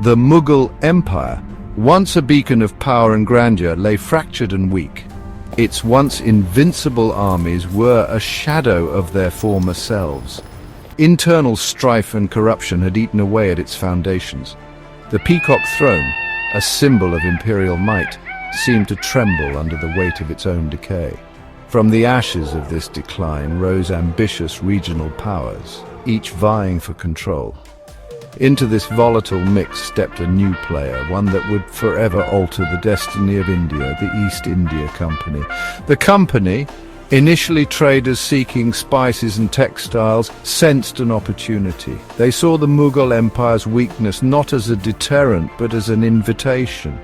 The Mughal Empire, once a beacon of power and grandeur, lay fractured and weak. Its once invincible armies were a shadow of their former selves. Internal strife and corruption had eaten away at its foundations. The peacock throne, a symbol of imperial might, seemed to tremble under the weight of its own decay. From the ashes of this decline rose ambitious regional powers, each vying for control. Into this volatile mix stepped a new player, one that would forever alter the destiny of India, the East India Company. The company, initially traders seeking spices and textiles, sensed an opportunity. They saw the Mughal Empire's weakness not as a deterrent but as an invitation.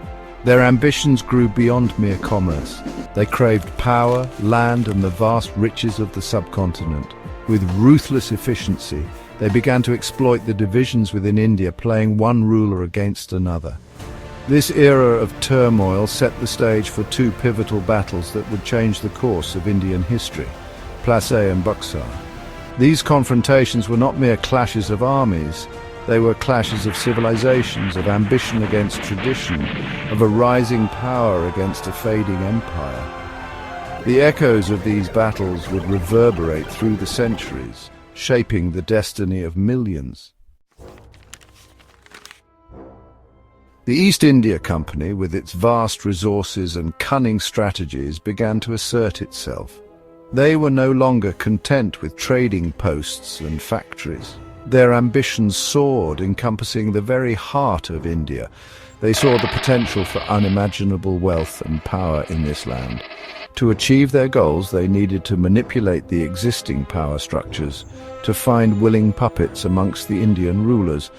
Their ambitions grew beyond mere commerce. They craved power, land, and the vast riches of the subcontinent. With ruthless efficiency, they began to exploit the divisions within India, playing one ruler against another. This era of turmoil set the stage for two pivotal battles that would change the course of Indian history, Plassey and Buxar. These confrontations were not mere clashes of armies. They were clashes of civilizations, of ambition against tradition, of a rising power against a fading empire. The echoes of these battles would reverberate through the centuries, shaping the destiny of millions. The East India Company, with its vast resources and cunning strategies, began to assert itself. They were no longer content with trading posts and factories. Their ambitions soared, encompassing the very heart of India. They saw the potential for unimaginable wealth and power in this land. To achieve their goals, they needed to manipulate the existing power structures, to find willing puppets amongst the Indian rulers.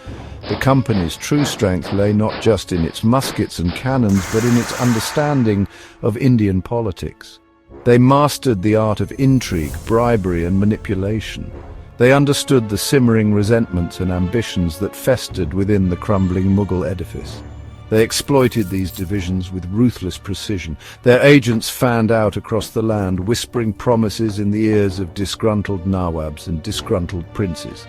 The company's true strength lay not just in its muskets and cannons, but in its understanding of Indian politics. They mastered the art of intrigue, bribery, and manipulation. They understood the simmering resentments and ambitions that festered within the crumbling Mughal edifice. They exploited these divisions with ruthless precision. Their agents fanned out across the land, whispering promises in the ears of disgruntled Nawabs and disgruntled princes.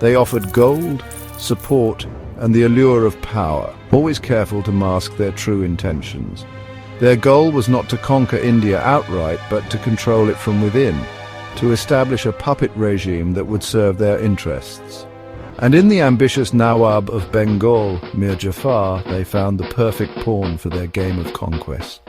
They offered gold, support, and the allure of power, always careful to mask their true intentions. Their goal was not to conquer India outright, but to control it from within, to establish a puppet regime that would serve their interests. And in the ambitious Nawab of Bengal, Mir Jafar, they found the perfect pawn for their game of conquest.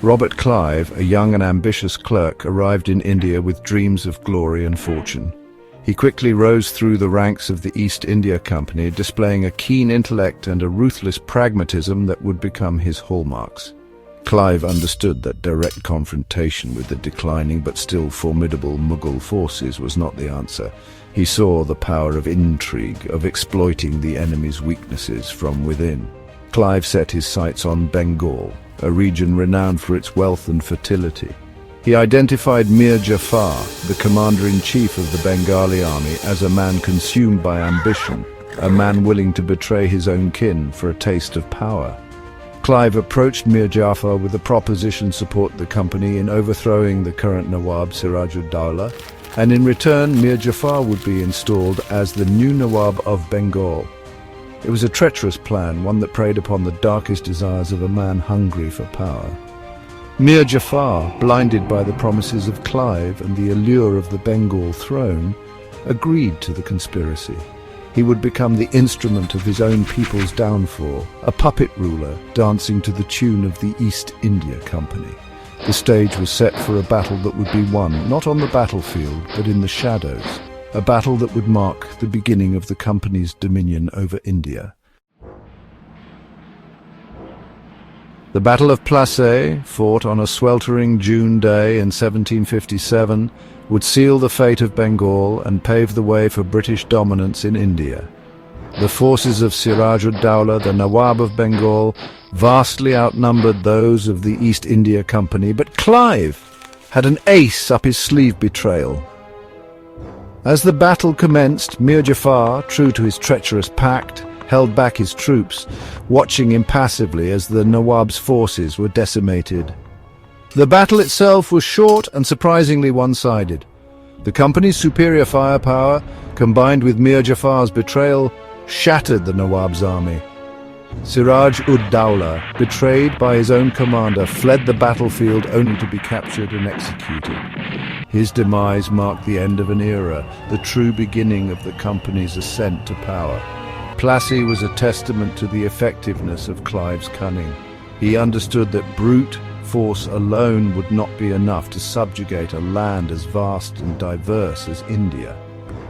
Robert Clive, a young and ambitious clerk, arrived in India with dreams of glory and fortune. He quickly rose through the ranks of the East India Company, displaying a keen intellect and a ruthless pragmatism that would become his hallmarks. Clive understood that direct confrontation with the declining but still formidable Mughal forces was not the answer. He saw the power of intrigue, of exploiting the enemy's weaknesses from within. Clive set his sights on Bengal, a region renowned for its wealth and fertility. He identified Mir Jafar, the commander-in-chief of the Bengali army, as a man consumed by ambition, a man willing to betray his own kin for a taste of power. Clive approached Mir Jafar with a proposition to support the company in overthrowing the current Nawab Siraj-ud-Dowlah, and in return Mir Jafar would be installed as the new Nawab of Bengal. It was a treacherous plan, one that preyed upon the darkest desires of a man hungry for power. Mir Jafar, blinded by the promises of Clive and the allure of the Bengal throne, agreed to the conspiracy. He would become the instrument of his own people's downfall, a puppet ruler dancing to the tune of the East India Company. The stage was set for a battle that would be won, not on the battlefield, but in the shadows, a battle that would mark the beginning of the company's dominion over India. The Battle of Plassey, fought on a sweltering June day in 1757, would seal the fate of Bengal and pave the way for British dominance in India. The forces of Siraj-ud-Dowlah, the Nawab of Bengal, vastly outnumbered those of the East India Company, but Clive had an ace up his sleeve: betrayal. As the battle commenced, Mir Jafar, true to his treacherous pact, held back his troops, watching impassively as the Nawab's forces were decimated. The battle itself was short and surprisingly one-sided. The company's superior firepower, combined with Mir Jafar's betrayal, shattered the Nawab's army. Siraj-ud-Dawla, betrayed by his own commander, fled the battlefield only to be captured and executed. His demise marked the end of an era, the true beginning of the company's ascent to power. Plassey was a testament to the effectiveness of Clive's cunning. He understood that brute force alone would not be enough to subjugate a land as vast and diverse as India.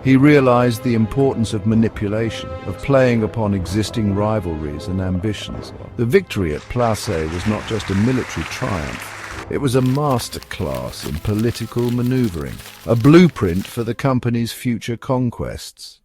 He realized the importance of manipulation, of playing upon existing rivalries and ambitions. The victory at Plassey was not just a military triumph, it was a masterclass in political maneuvering, a blueprint for the company's future conquests.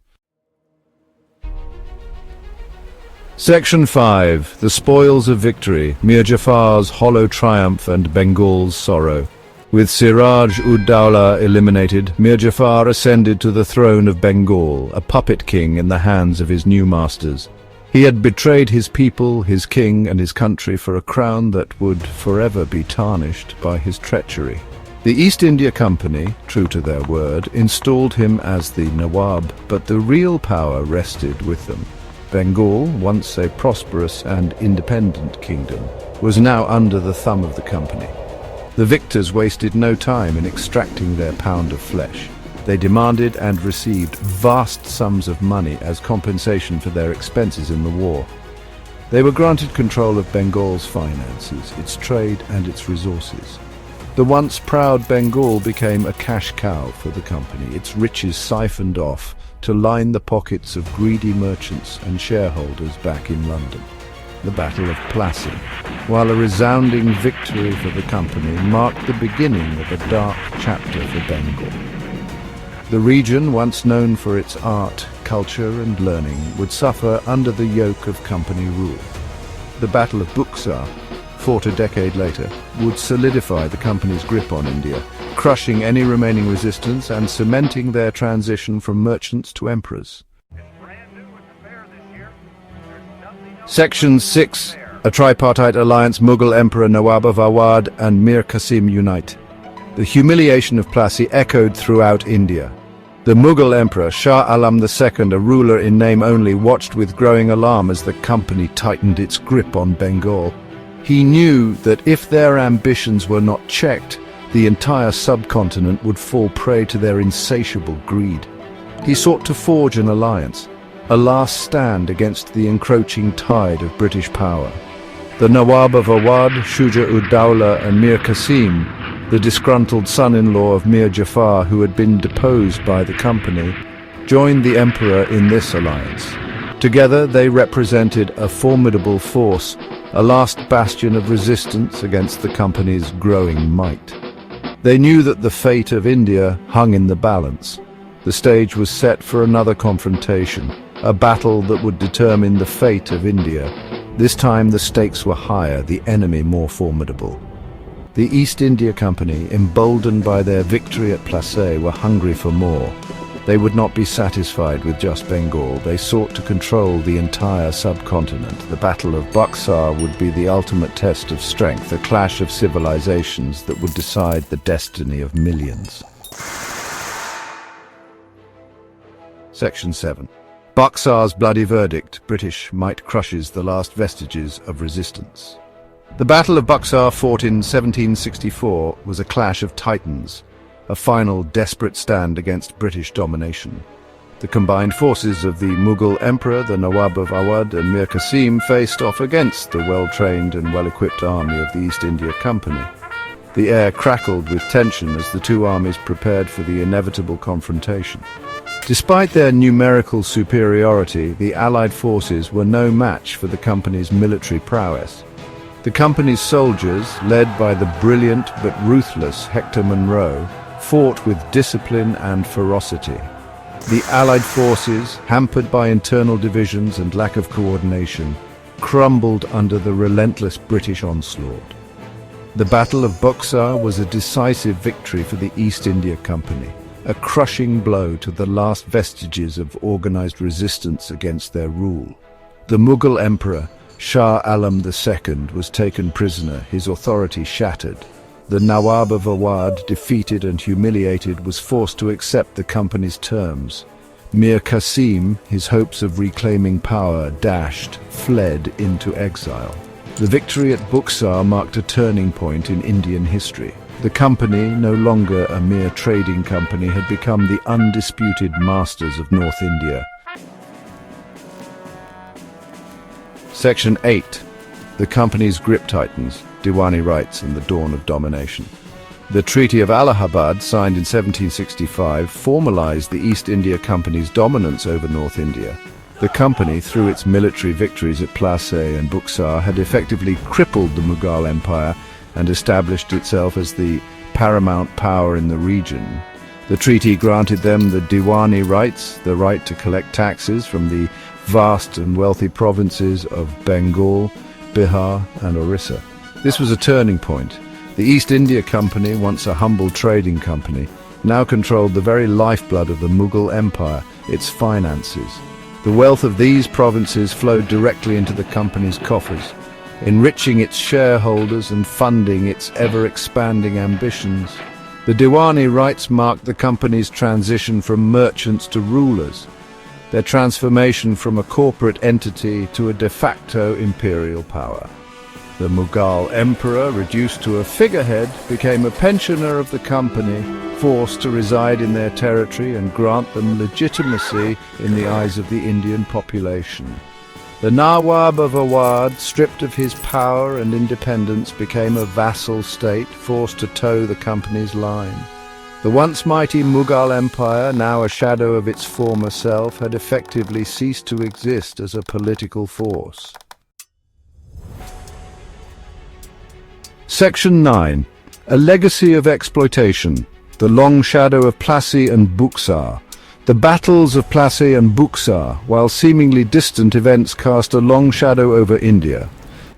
Section 5. The Spoils of Victory, Mir Jafar's Hollow Triumph and Bengal's Sorrow. With Siraj-ud-Dawla eliminated, Mir Jafar ascended to the throne of Bengal, a puppet king in the hands of his new masters. He had betrayed his people, his king, and his country for a crown that would forever be tarnished by his treachery. The East India Company, true to their word, installed him as the Nawab, but the real power rested with them. Bengal, once a prosperous and independent kingdom, was now under the thumb of the company. The victors wasted no time in extracting their pound of flesh. They demanded and received vast sums of money as compensation for their expenses in the war. They were granted control of Bengal's finances, its trade and its resources. The once proud Bengal became a cash cow for the company, its riches siphoned off to line the pockets of greedy merchants and shareholders back in London. The Battle of Plassey, while a resounding victory for the company, marked the beginning of a dark chapter for Bengal. The region, once known for its art, culture and learning, would suffer under the yoke of company rule. The Battle of Buxar, fought a decade later, would solidify the company's grip on India, crushing any remaining resistance and cementing their transition from merchants to emperors. Section 6. A tripartite alliance. Mughal Emperor Nawab of Awadh and Mir Qasim unite. The humiliation of Plassey echoed throughout India. The Mughal Emperor Shah Alam II, a ruler in name only, watched with growing alarm as the company tightened its grip on Bengal. He knew that if their ambitions were not checked, the entire subcontinent would fall prey to their insatiable greed. He sought to forge an alliance, a last stand against the encroaching tide of British power. The Nawab of Awadh, Shuja-ud-Dawla and Mir Qasim, the disgruntled son-in-law of Mir Jafar who had been deposed by the company, joined the emperor in this alliance. Together they represented a formidable force, a last bastion of resistance against the company's growing might. They knew that the fate of India hung in the balance. The stage was set for another confrontation, a battle that would determine the fate of India. This time the stakes were higher, the enemy more formidable. The East India Company, emboldened by their victory at Plassey, were hungry for more. They would not be satisfied with just Bengal. They sought to control the entire subcontinent. The Battle of Buxar would be the ultimate test of strength, a clash of civilizations that would decide the destiny of millions. Section 7. Buxar's bloody verdict. British might crushes the last vestiges of resistance. The Battle of Buxar, fought in 1764, was a clash of titans, a final desperate stand against British domination. The combined forces of the Mughal Emperor, the Nawab of Awadh and Mir Qasim faced off against the well-trained and well-equipped army of the East India Company. The air crackled with tension as the two armies prepared for the inevitable confrontation. Despite their numerical superiority, the Allied forces were no match for the company's military prowess. The company's soldiers, led by the brilliant but ruthless Hector Munro, fought with discipline and ferocity. The Allied forces, hampered by internal divisions and lack of coordination, crumbled under the relentless British onslaught. The Battle of Buxar was a decisive victory for the East India Company, a crushing blow to the last vestiges of organized resistance against their rule. The Mughal Emperor, Shah Alam II, was taken prisoner, his authority shattered. The Nawab of Awadh, defeated and humiliated, was forced to accept the company's terms. Mir Qasim, his hopes of reclaiming power dashed, fled into exile. The victory at Buxar marked a turning point in Indian history. The company, no longer a mere trading company, had become the undisputed masters of North India. Section 8. The company's grip tightens, Diwani rights and the dawn of domination. The Treaty of Allahabad, signed in 1765, formalized the East India Company's dominance over North India. The company, through its military victories at Plassey and Buxar, had effectively crippled the Mughal Empire and established itself as the paramount power in the region. The treaty granted them the Diwani rights, the right to collect taxes from the vast and wealthy provinces of Bengal, Bihar and Orissa. This was a turning point. The East India Company, once a humble trading company, now controlled the very lifeblood of the Mughal Empire, its finances. The wealth of these provinces flowed directly into the company's coffers, enriching its shareholders and funding its ever-expanding ambitions. The Diwani rights marked the company's transition from merchants to rulers, their transformation from a corporate entity to a de facto imperial power. The Mughal emperor, reduced to a figurehead, became a pensioner of the company, forced to reside in their territory and grant them legitimacy in the eyes of the Indian population. The Nawab of Awadh, stripped of his power and independence, became a vassal state, forced to toe the company's line. The once mighty Mughal Empire, now a shadow of its former self, had effectively ceased to exist as a political force. Section 9. A legacy of exploitation. The long shadow of Plassey and Buxar. The battles of Plassey and Buxar, while seemingly distant events, cast a long shadow over India.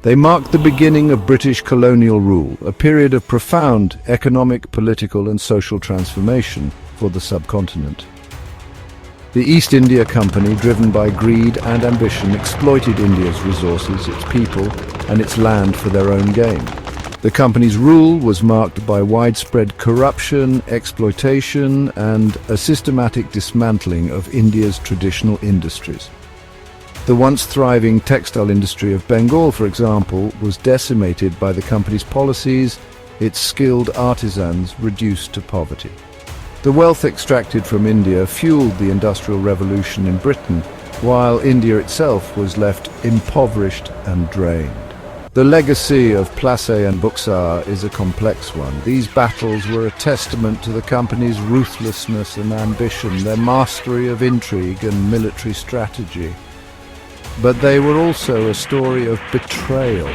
They marked the beginning of British colonial rule, a period of profound economic, political and social transformation for the subcontinent. The East India Company, driven by greed and ambition, exploited India's resources, its people and its land for their own gain. The company's rule was marked by widespread corruption, exploitation and a systematic dismantling of India's traditional industries. The once thriving textile industry of Bengal, for example, was decimated by the company's policies, its skilled artisans reduced to poverty. The wealth extracted from India fueled the Industrial Revolution in Britain, while India itself was left impoverished and drained. The legacy of Plassey and Buxar is a complex one. These battles were a testament to the company's ruthlessness and ambition, their mastery of intrigue and military strategy. But they were also a story of betrayal,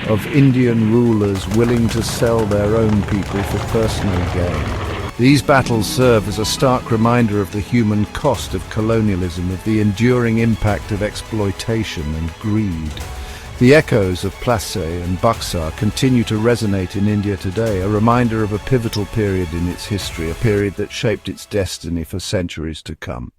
of Indian rulers willing to sell their own people for personal gain. These battles serve as a stark reminder of the human cost of colonialism, of the enduring impact of exploitation and greed. The echoes of Plassey and Buxar continue to resonate in India today, a reminder of a pivotal period in its history, a period that shaped its destiny for centuries to come.